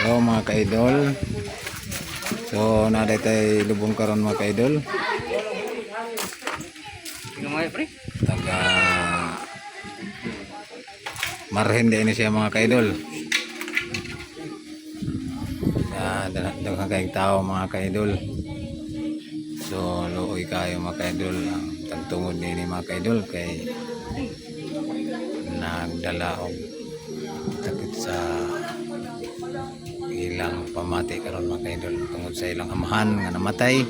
So mga ka-idol, so naday tayo lubong karon mga ka-idol. Taga marhen din siya mga ka-idol. Daghang kayong tao mga ka-idol. So luoy kayo mga ka-idol ang tagtungod ni mga ka-idol kay nagdala og takit sa ilang pamati karon mga ka-idol tungod sa ilang amahan nga namatay.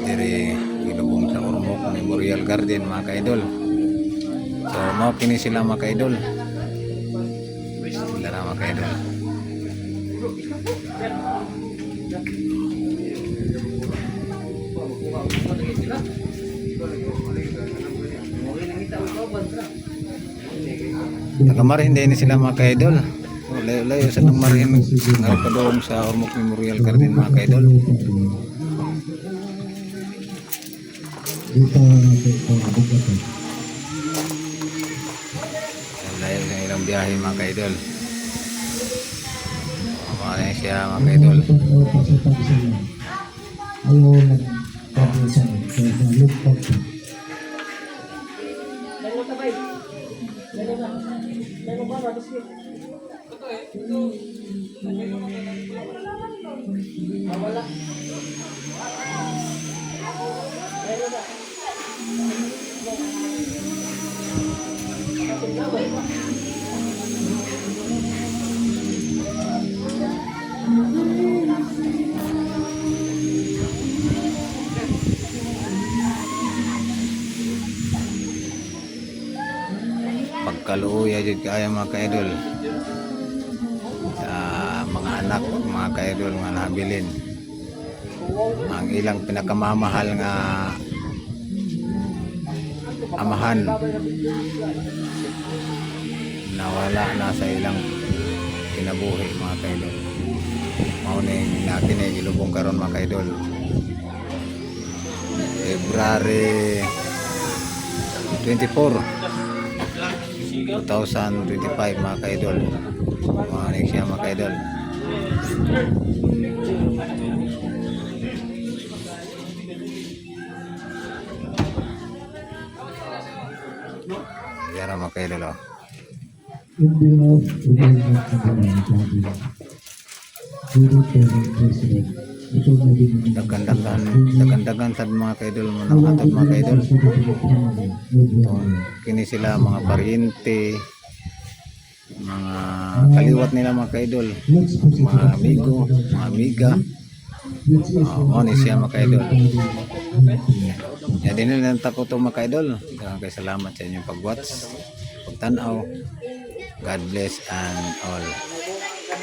Diri gilubong sa Ormoc Memorial Garden mga ka-idol. So mao kini sila mga ka-idol. Sila na mga ka-idol. Nagamarin din sila mga ka-idol. Layo-layo sa nagmarin nga padong sa Ormoc Memorial Garden mga ka-idol. Layo sa ilang biyahe mga ka-idol. Maraming siya mga ka-idol. Pagkaluoy jud kaya mga ka-idol sa mga anak mga ka-idol nga nabilin ang ilang pinakamamahal nga amahan nawala na sa ilang kinabuhi mga ka-idol. Mao ning natin ay gilubong karon mga ka-idol February 24 2025 mga ka-idol. Maraming siya mga ka-idol. Yara mga ka-idol oh. Dagan-dagan sad mga ka-idol mo nang atod mga ka-idol. Kini sila mga paryente, mga kaliwat nila mga ka-idol, mga amigo, mga amiga. Ni siya mga ka-idol. Ya din lang tako to mga ka-idol. Kay salamat sa inyong pag-watch, pagtanaw. God bless and all.